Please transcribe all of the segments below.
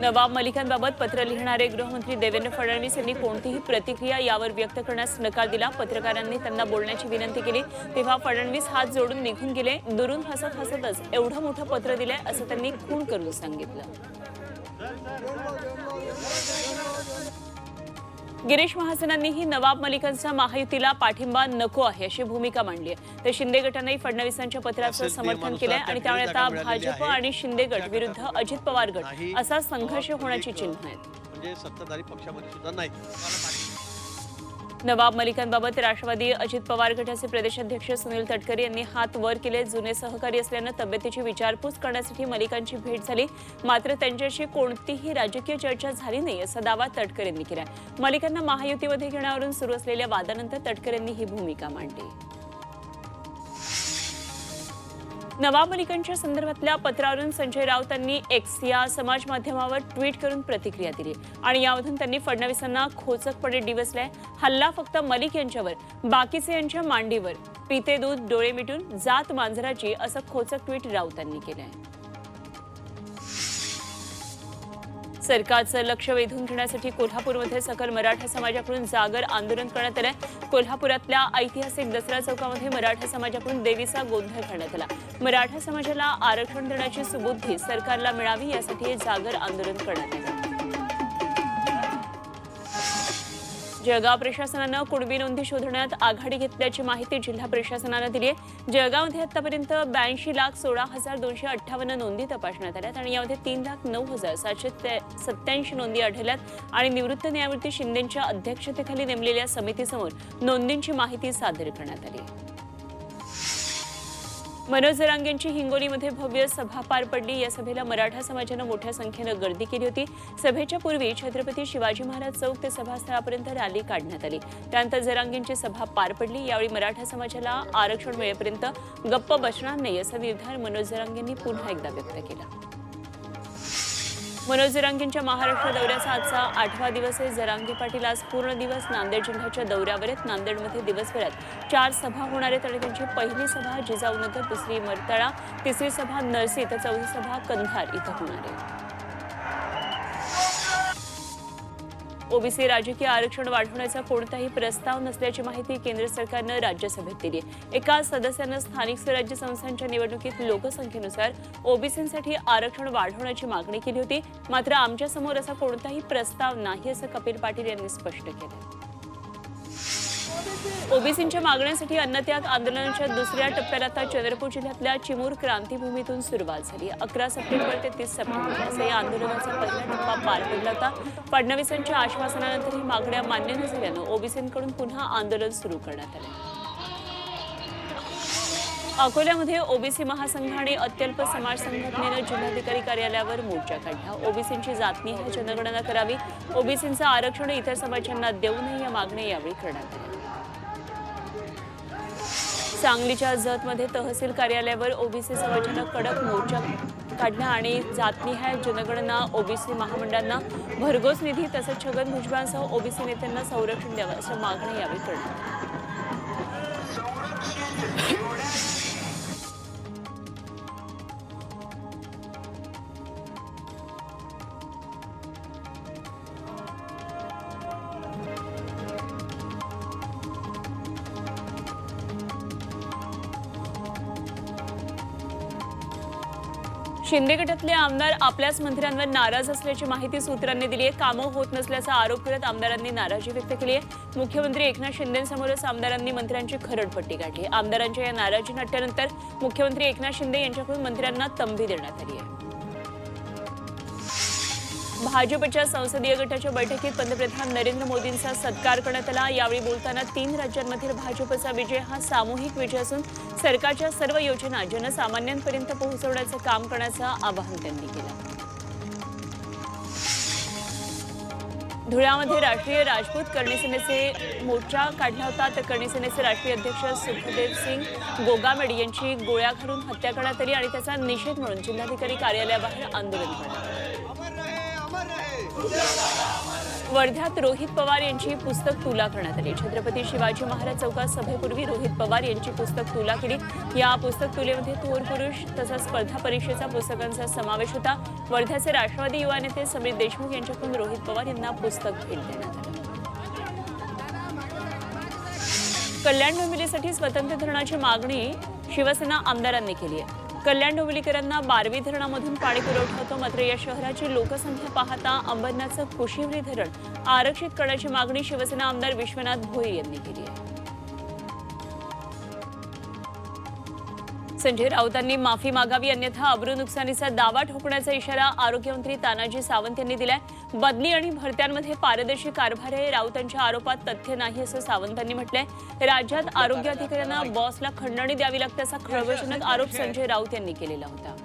नवाब मलिकांबाबत पत्र लिहिणारे गृहमंत्री देवेंद्र फडणवीस यांनी कोणतीही प्रतिक्रिया यावर व्यक्त करण्यास नकार दिला। पत्रकारांनी त्यांना बोलण्याची विनंती केली तेव्हा फडणवीस हात जोडून निघून गेले। दुरून हसत हसतच एवढं मोठं पत्र दिलंय असं त्यांनी खूण करून सांगितलं। गिरीश महाजनांनीही नवाब मलिकांच्या महायुतीला पाठिंबा नको आहे अशी भूमिका मांडली आहे। तर शिंदे गटानेही फडणवीसांचं पत्राचं समर्थन केलंय आणि त्यामुळे आता भाजप आणि शिंदे गट विरुद्ध अजित पवार गट असा संघर्ष होण्याची चिन्ह आहेत। म्हणजे सत्ताधारी पक्षामध्ये सुद्धा नाही। नवाब मलिकांबाबत राष्ट्रवादी अजित पवार गटाचे प्रदेशाध्यक्ष सुनील तटकरे यांनी हात वर केले। जुने सहकारी असल्यानं तब्येतीची विचारपूस करण्यासाठी मलिकांची भेट झाली, मात्र त्यांच्याशी कोणतीही राजकीय चर्चा झाली नाही असा दावा तटकरे यांनी केला। मलिकांना महायुतीमध्ये घेण्यावरून सुरू असलेल्या वादानंतर तटकरे यांनी ही भूमिका मांडली। नवाब मलिकांच्या संदर्भातल्या पत्रावरून संजय राऊतांनी एक्स या समाज माध्यमावर ट्विट करून प्रतिक्रिया दिली आणि यामधून त्यांनी फडणवीसांना खोचकपणे डिवचलंय। हल्ला फक्त मलिक यांच्यावर, बाकीचे यांच्या मांडीवर, पिते दूध डोळे मिटून जात मांजराची असं खोचक ट्विट राऊतांनी केलंय। सरकारचं लक्ष वेधून घेण्यासाठी कोल्हापूरमध्ये सकल मराठा समाजाकडून जागर आंदोलन करण्यात आलं। कोल्हापुरातल्या ऐतिहासिक दसरा चौकामध्ये मराठा समाजाकडून देवीचा गोंधळ करण्यात आला। मराठा समाजाला आरक्षण देण्याची सुबुद्धी सरकारला मिळावी यासाठी हे जागर आंदोलन करण्यात आलं। जळगाव प्रशासनानं कुणबी नोंदी शोधण्यात आघाडी घेतल्याची माहिती जिल्हा प्रशासनानं दिली आहे। जळगावमध्ये आतापर्यंत 82,16,258 नोंदी तपासण्यात आल्यात आणि यामध्ये 3,09,787 नोंदी आढळल्यात आणि निवृत्त न्यायमूर्ती शिंदेंच्या अध्यक्षतेखाली नेमलेल्या समितीसमोर नोंदींची माहिती सादर करण्यात आली। मनोज जरांगेंची हिंगोलीमध्ये भव्य सभा पार पडली। या सभेला मराठा समाजानं मोठ्या संख्येनं गर्दी केली होती। सभेच्या पूर्वी छत्रपती शिवाजी महाराज चौक ते सभास्थळापर्यंत रॅली काढण्यात आली। त्यानंतर जरांगेंची सभा पार पडली। यावेळी मराठा समाजाला आरक्षण मिळेपर्यंत गप्प बसणार नाही असा निर्धार मनोज जरांगेंनी पुन्हा एकदा व्यक्त केला। मनोज जरांगेंच्या महाराष्ट्र दौऱ्याचा आजचा 8वा दिवस आहे। जरांगे पाटील आज पूर्ण दिवस नांदेड जिल्ह्याच्या दौऱ्यावर आहेत। नांदेडमध्ये दिवसभरात 4 सभा होणार आहेत आणि त्यांची पहिली सभा जिजाऊनगर, दुसरी मरतळा, तिसरी सभा नरसी तर चौथी सभा कंधार इथं होणार आहे। ओबीसी राजकीय आरक्षण वाढवण्याचा कोणताही प्रस्ताव नसल्याची माहिती केंद्र सरकारनं राज्यसभेत दिली आहे। एका सदस्यानं स्थानिक स्वराज्य संस्थांच्या निवडणुकीत लोकसंख्येनुसार ओबीसींसाठी आरक्षण वाढवण्याची मागणी केली होती, मात्र आमच्यासमोर असा कोणताही प्रस्ताव नाही असं कपिल पाटील यांनी स्पष्ट केलं। ओबीसींच्या मागण्यांसाठी अन्नत्याग आंदोलनाच्या दुसऱ्या टप्प्याला आता चंद्रपूर जिल्ह्यातल्या चिमूर क्रांतीभूमीतून सुरुवात झाली। 11 सप्टेंबर ते 30 सप्टेंबर असं या आंदोलनाचा पहिला टप्पा पार पडला होता। फडणवीसांच्या आश्वासनानंतर ही मागण्या मान्य न झाल्यानं ओबीसींकडून पुन्हा आंदोलन सुरू करण्यात आलं। अकोल्यामध्ये ओबीसी महासंघ आणि अत्यल्प समाज संघटनेनं जिल्हाधिकारी कार्यालयावर मोर्चा काढला। ओबीसींची जातनिहाय जनगणना करावी, ओबीसींचं आरक्षण इतर समाजांना देऊ नये या मागण्या यावेळी करण्यात आल्या। सांगलीच्या जतमध्ये तहसील कार्यालयावर ओबीसी समाजानं कडक मोर्चा काढला आणि जातनिहाय जनगणना, ओबीसी महामंडळांना भरघोस निधी तसंच छगन भुजबळांसह ओबीसी नेत्यांना संरक्षण द्यावं अशा मागण्या यावेळी करण्यात आल्या। शिंदे गटातले आमदार आपल्याच मंत्र्यांवर नाराज असल्याची माहिती सूत्रांनी दिली आहे। कामं होत नसल्याचा आरोप करत आमदारांनी नाराजी व्यक्त केली आहे। मुख्यमंत्री एकनाथ शिंदेंसमोरच आमदारांनी मंत्र्यांची खरडपट्टी काढली। आमदारांच्या या नाराजी नाट्यानंतर मुख्यमंत्री एकनाथ शिंदे यांच्याकडून मंत्र्यांना तंबी देण्यात आली आहे। भाजपच्या संसदीय गटाच्या बैठकीत पंतप्रधान नरेंद्र मोदींचा सत्कार करण्यात आला। यावेळी बोलताना 3 राज्यांमधील भाजपचा विजय हा सामूहिक विजय असून सरकारच्या सर्व योजना जनसामान्यांपर्यंत पोहोचवण्याचं काम करण्याचं आवाहन त्यांनी केलं। धुळ्यामध्ये राष्ट्रीय राजपूत करणी सेनेचे मोर्चा काढला होता। तर करणी सेनेचे राष्ट्रीय अध्यक्ष सुखदेव सिंग गोगामेडी यांची गोळ्या घालून हत्या करण्यात आली आणि त्याचा निषेध म्हणून जिल्हाधिकारी कार्यालयाबाहेर आंदोलन करण्यात आलं। वर्ध्यात रोहित पवार यांची पुस्तक तुला करण्यात आली। छत्रपती शिवाजी महाराज चौकात सभेपूर्वी रोहित पवार यांची पुस्तक तुला केली। या पुस्तक तुलेमध्ये थोर पुरुष तसंच स्पर्धा परीक्षेचा पुस्तकांचा समावेश होता। वर्ध्याचे राष्ट्रवादी युवा नेते समीर देशमुख यांच्याकडून रोहित पवार यांना पुस्तक भेट देण्यात आलं। कल्याण डोंबिवलीसाठी स्वतंत्र धरणाची मागणी शिवसेना आमदारांनी केली आहे। कल्याण डोंबिवलीकरांना बारवी धरणामधून पाणी पुरवठा होतो, मात्र या शहराची लोकसंख्या पाहता अंबरनाथचं कुशिवरी धरण आरक्षित करण्याची मागणी शिवसेना आमदार विश्वनाथ भोईर यांनी केली आहे। संजय राऊतांनी माफी मागावी, अन्यथा अब्रू नुकसानीचा दावा ठोकण्याचा इशारा आरोग्यमंत्री तानाजी सावंत यांनी दिलाय। बदली आणि भरत्यांमध्ये पारदर्शी कारभार आहे, राऊतांच्या आरोपात तथ्य नाही असं सावंतांनी म्हटलंय। राज्यात आरोग्य अधिकाऱ्यांना बॉसला खंडणी द्यावी लागते असा खळबळजनक आरोप संजय राऊत यांनी केलेला होता।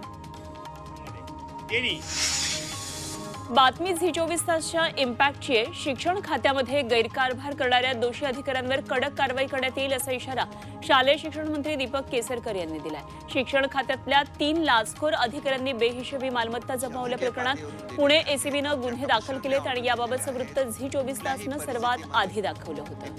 बातमी झी24 तासच्या इम्पॅक्टची आहे। शिक्षण खात्यामध्ये गैरकारभार करणाऱ्या दोषी अधिकाऱ्यांवर कडक कारवाई करण्यात येईल असा इशारा शालेय शिक्षण मंत्री दीपक केसरकर यांनी दिलाय। शिक्षण खात्यातल्या 3 लाचखोर अधिकाऱ्यांनी बेहिशेबी मालमत्ता जमवल्या प्रकरणात पुणे एसीबीनं गुन्हे दाखल केलेत आणि याबाबतचं वृत्त झी24 तासनं सर्वात आधी दाखवलं होतं।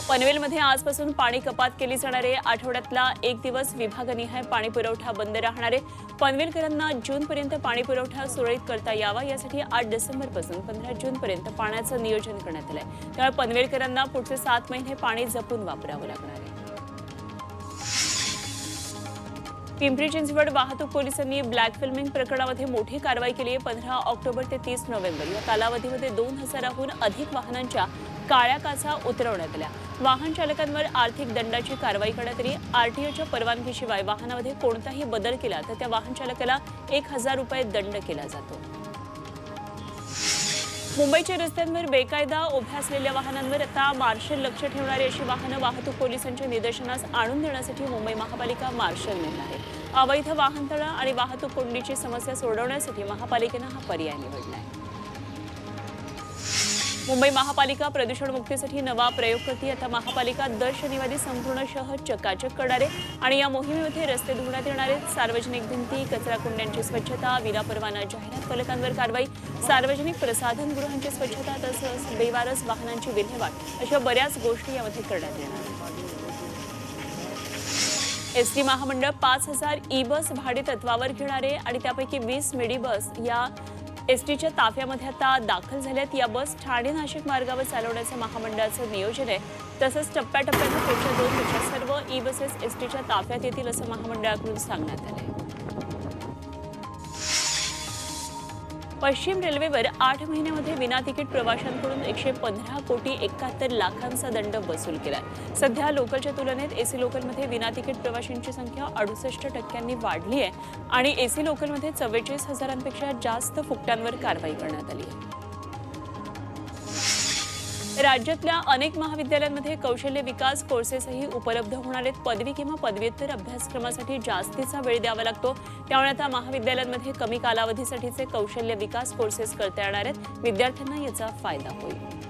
पनवेलमध्ये आजपासून पाणी कपात केली जाणार आहे। आठवड्यातला एक दिवस विभागनिहाय पाणी पुरवठा बंद राहणार आहे। पनवेलकरांना जूनपर्यंत पाणी पुरवठा सुरळीत करता यावा यासाठी 8 डिसेंबरपासून 15 जूनपर्यंत पाण्याचं नियोजन करण्यात आलंय। त्यामुळे पनवेलकरांना पुढचे 7 महिने पाणी जपून वापरावं लागणार आहे। पिंपरी चिंचवड वाहतूक पोलिसांनी ब्लॅक फिल्मिंग प्रकरणामध्ये मोठी कारवाई केली आहे। 15 ऑक्टोबर ते 30 नोव्हेंबर या कालावधीमध्ये 2000हून अधिक वाहनांच्या काळ्या काचा उतरवण्यात आल्या। वाहन चालकांवर आर्थिक दंडाची कारवाई करण्यात आली। आरटीओच्या परवानगीशिवाय वाहनामध्ये कोणताही बदल केला तर त्या वाहन चालकाला 1000 रुपये दंड केला जातो। मुंबईच्या रस्त्यांवर बेकायदा उभ्या असलेल्या वाहनांवर आता मार्शल लक्ष ठेवणारी अशी वाहनं वाहतूक पोलिसांच्या निदर्शनास आणून देण्यासाठी मुंबई महापालिका मार्शल नेमणार आहे। अवैध वाहनतळ आणि वाहतूक कोंडीची समस्या सोडवण्यासाठी महापालिकेनं हा पर्याय निवडला आहे। मुंबई महापालिका प्रदूषण मुक्तीसाठी नवा प्रयोग करते। आता महापालिका दर शनिवारी संपूर्ण शहर चकाचक करणार आहे आणि या मोहिमेमध्ये रस्ते धुण्यात येणार आहेत। सार्वजनिक भिंती, कचरा कुंड्यांची स्वच्छता, विनापरवाना जाहिरात फलकांवर कारवाई, सार्वजनिक प्रसाधनगृहांची स्वच्छता तसंच बेवारस वाहनांची विल्हेवाट अशा बऱ्याच गोष्टी यामध्ये करण्यात येणार आहेत। एसटी महामंडळ 5000 ई बस भाडे तत्वावर घेणार आहे आणि त्यापैकी 20 मिडी बस या एसटीच्या ताफ्यामध्ये आता दाखल झाल्यात। या बस ठाणे नाशिक मार्गावर चालवण्याचं महामंडळाचं नियोजन आहे। तसंच टप्प्याटप्प्यानं पुढच्या 2 वर्षात सर्व ई बसेस एसटीच्या ताफ्यात येतील असं महामंडळाकडून सांगण्यात आलंय। पश्चिम रेल्वेवर 8 महिन्यामध्ये विना तिकीट प्रवाशांकडून 115 कोटी 71 लाखांचा दंड वसूल केलाय। सध्या लोकलच्या तुलनेत एसी लोकलमध्ये विना तिकीट प्रवाशांची संख्या 68% वाढली आहे आणि एसी लोकलमध्ये 44,000पेक्षा जास्त फुकट्यांवर कारवाई करण्यात आली आहे। राज्यातल्या अनेक महाविद्यालयांमध्ये कौशल्य विकास कोर्सेसही उपलब्ध होणार आहेत। पदवी किंवा पदव्युत्तर अभ्यासक्रमासाठी जास्तीचा वेळ द्यावा लागतो, त्यामुळे आता महाविद्यालयांमध्ये कमी कालावधीसाठीचे कौशल्य विकास कोर्सेस करता येणार आहेत। विद्यार्थ्यांना याचा फायदा होईल।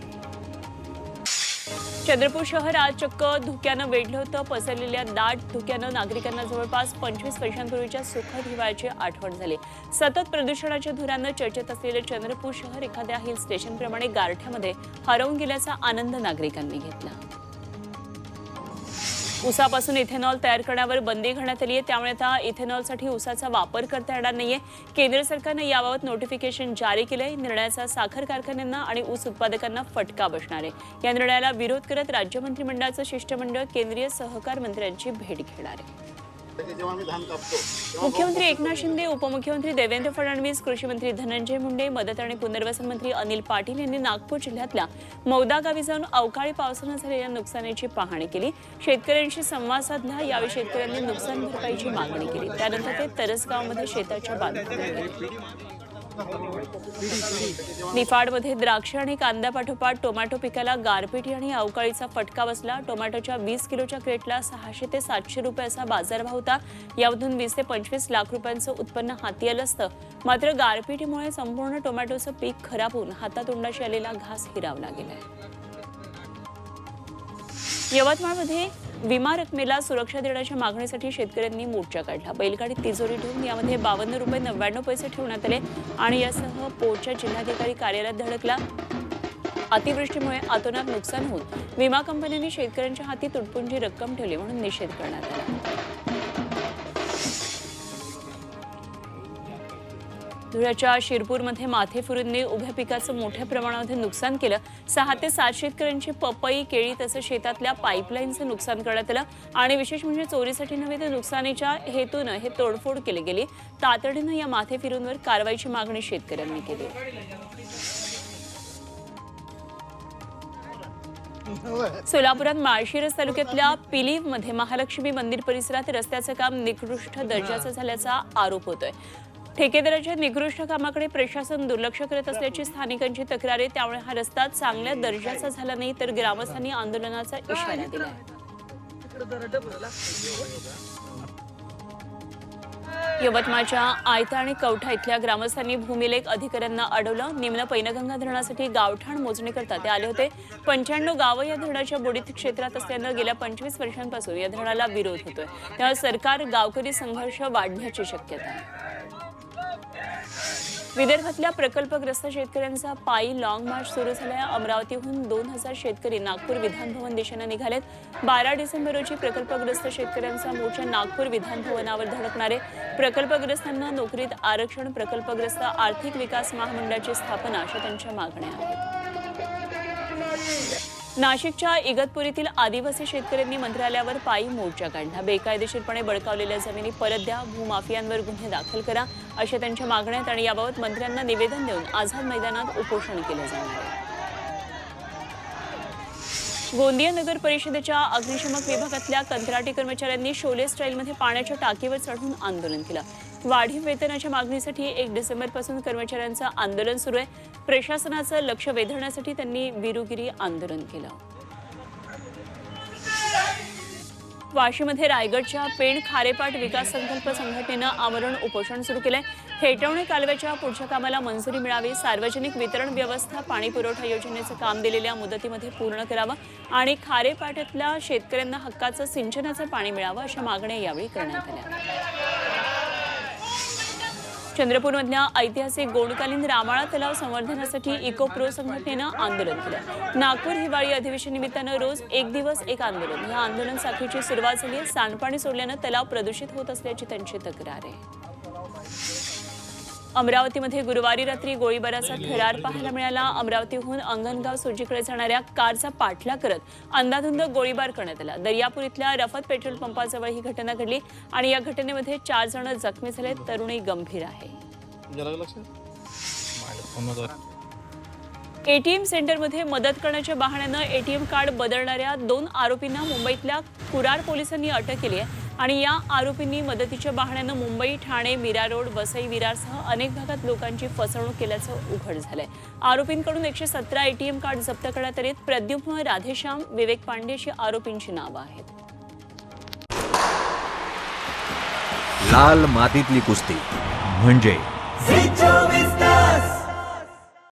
चंद्रपूर शहर आज चक्क धुक्यानं वेढलं होतं। पसरलेल्या दाट धुक्यानं नागरिकांना जवळपास 25 वर्षांपूर्वीच्या सुखद हिवाळ्याची आठवण झाली। सतत प्रदूषणाच्या धुरानं चर्चेत असलेले चंद्रपूर शहर एखाद्या हिल स्टेशनप्रमाणे गारठ्यामध्ये हरवून गेल्याचा आनंद नागरिकांनी घेतला। ऊसापासून इथेनॉल तयार करण्यावर बंदी घालण्यात आली आहे, त्यामुळे आता इथेनॉलसाठी ऊसाचा वापर करता येणार नाहीये। केंद्र सरकारनं याबाबत नोटिफिकेशन जारी केलंय। निर्णयाचा साखर कारखान्यांना आणि ऊस उत्पादकांना फटका बसणार आहे। या निर्णयाला विरोध करत राज्य मंत्रिमंडळाचं शिष्टमंडळ केंद्रीय सहकार मंत्र्यांची भेट घेणार आहे। मुख्यमंत्री एकनाथ शिंदे, उपमुख्यमंत्री देवेंद्र फडणवीस, कृषी मंत्री धनंजय मुंडे, मदत आणि पुनर्वसन मंत्री अनिल पाटील यांनी नागपूर जिल्ह्यातल्या मौदा गावी जाऊन अवकाळी पावसानं झालेल्या नुकसानीची पाहणी केली। शेतकऱ्यांशी संवाद साधला। यावेळी शेतकऱ्यांनी नुकसान भरपाईची मागणी केली। त्यानंतर ते तरसगावमध्ये शेताच्या बांधावर गेले। निफाडमध्ये द्राक्ष आणि कांद्यापाठोपाठ टोमॅटो पिकाला गारपीट आणि अवकाळीचा फटका बसला। टोमॅटोच्या 20 किलोच्या क्रेटला 600 ते 700 रुपये असा बाजारभाव होता। यामधून 20 ते 25 लाख रुपयांचं उत्पन्न हाती आलं असतं, मात्र गारपीटीमुळे संपूर्ण टोमॅटोचं पीक खराब होऊन हातातोंडाशी आलेला घास हिरावला गेलाय। यवतमाळमध्ये विमा रकमेला सुरक्षा देण्याच्या मागणीसाठी शेतकऱ्यांनी मोर्चा काढला। बैलगाडीत तिजोरी ठेवून यामध्ये 52 रुपये 99 पैसे ठेवण्यात आले आणि यासह पोहच्या जिल्हाधिकारी कार्यालयात धडकला। अतिवृष्टीमुळे अतोनात नुकसान होऊन विमा कंपन्यांनी शेतकऱ्यांच्या हाती तुटपुंजी रक्कम ठेवली म्हणून निषेध करण्यात आला। धुळ्याच्या शिरपूरमध्ये माथेफिरूंनी उभ्या पिकाचं मोठ्या प्रमाणामध्ये नुकसान केलं। 6 ते 7 शेतकऱ्यांची पपई, केळी तसंच शेतातल्या पाईपलाईनचं नुकसान करण्यात आलं आणि विशेष म्हणजे चोरीसाठी नव्हे तर नुकसानीच्या हेतूनं हे तोडफोड केली गेली। तातडीनं या माथेफिरूंवर कारवाईची मागणी शेतकऱ्यांनी केली। सोलापुरात माळशिरस तालुक्यातल्या पिलीवमध्ये महालक्ष्मी मंदिर परिसरात रस्त्याचं काम निकृष्ट दर्जाचं झाल्याचा आरोप होतोय। ठेकेदाराच्या निकृष्ट कामाकडे प्रशासन दुर्लक्ष करत असल्याची स्थानिकांची तक्रार आहे। त्यामुळे हा रस्ता चांगल्या दर्जाचा झाला नाही तर ग्रामस्थांनी आंदोलनाचा इशारा दिला। यवतमाळच्या आयता आणि कवठा इथल्या ग्रामस्थांनी भूमिलेख अधिकाऱ्यांना अडवलं। निम्न पैनगंगा धरणासाठी गावठाण मोजणी करता ते आले होते। 95 गावं या धरणाच्या बुडीत क्षेत्रात असल्यानं गेल्या 25 वर्षांपासून या धरणाला विरोध होतोय। त्यामुळे सरकार गावकरी संघर्ष वाढण्याची शक्यता आहे। विदर्भातल्या प्रकल्पग्रस्त शेतकऱ्यांचा पायी लॉंग मार्च सुरू झालाय। अमरावतीहून 2000 शेतकरी नागपूर विधान भवन दिशेने निघालेत। 12 डिसेंबर रोजी प्रकल्पग्रस्त शेतकऱ्यांचा मोर्चा नागपूर विधान भवनावर धडकणार आहे। प्रकल्पग्रस्तांना नोकरीत आरक्षण, प्रकल्पग्रस्त आर्थिक विकास महामंडळाची स्थापना अशा त्यांच्या मागण्या आहेत। नाशिकच्या इगतपुरीतील आदिवासी शेतकऱ्यांनी मंत्रालयावर पायी मोर्चा काढला। बेकायदेशीरपणे बळकावलेल्या जमिनी परत द्या, भूमाफियांवर गुन्हे दाखल करा अशा त्यांच्या मागण्या आहेत आणि याबाबत मंत्र्यांना निवेदन देऊन आझाद मैदानात उपोषण केलं जाणार आहे। गोंदिया नगर परिषदेच्या अग्निशमक विभागातल्या कंत्राटी कर्मचाऱ्यांनी शोले स्टाईलमध्ये पाण्याच्या टाकीवर चढून आंदोलन केलं। वाढीव वेतनाच्या मागणीसाठी 1 डिसेंबरपासून कर्मचाऱ्यांचं आंदोलन सुरू आहे। प्रशासनाचं लक्ष वेधण्यासाठी त्यांनी वीरुगिरी आंदोलन केलं। वाशीमध्ये रायगडच्या पेण खारेपाट विकास संकल्प संघटनेनं आमरण उपोषण सुरू केलंय। हेटवणे कालव्याच्या पुढच्या कामाला मंजुरी मिळावी, सार्वजनिक वितरण व्यवस्था पाणी पुरवठा योजनेचं काम दिलेल्या मुदतीमध्ये पूर्ण करावं आणि खारेपाटातल्या शेतकऱ्यांना हक्काचं सिंचनाचं पाणी मिळावं अशा मागण्या यावेळी करण्यात आल्या। चंद्रपूरमधल्या ऐतिहासिक गोंडकालीन रामाळा तलाव संवर्धनासाठी इकोप्रो संघटनेनं आंदोलन केलं। नागपूर हिवाळी अधिवेशन निमित्तानं रोज 1 दिवस 1 आंदोलन या आंदोलन साखळीची सुरुवात झाली। सांडपाणी सोडल्यानं तलाव प्रदूषित होत असल्याची त्यांची तक्रार आहे। अमरावतीमध्ये गुरुवारी रात्री गोळीबाराचा थरार पाहायला मिळाला। अमरावतीहून अंगणगाव सुर्जीकडे जाणाऱ्या कारचा पाठलाग करत अंधाधुंद गोळीबार करण्यात आला। दर्यापूर इथल्या रफत पेट्रोल पंपाजवळ ही घटना घडली आणि या घटनेमध्ये 4 जण जखमी झाले। तरुणी गंभीर आहे। एटीएम सेंटरमध्ये मदत करण्याच्या बहाण्यानं एटीएम कार्ड बदलणाऱ्या 2 आरोपींना मुंबईतल्या कुराड पोलिसांनी अटक केली आहे आणि या आरोपींनी मदतीच्या बहाण्यानं मुंबई, ठाणे, मीरा रोड, वसई विरारसह अनेक भागात लोकांची फसवणूक केल्याचं उघड झालंय। आरोपींकडून 117 एटीएम कार्ड जप्त करण्यात आले। प्रद्युम्न, राधेश्याम, विवेक पांडे अशी आरोपींची नावं आहेत। लाल मातीतली कुस्ती म्हणजे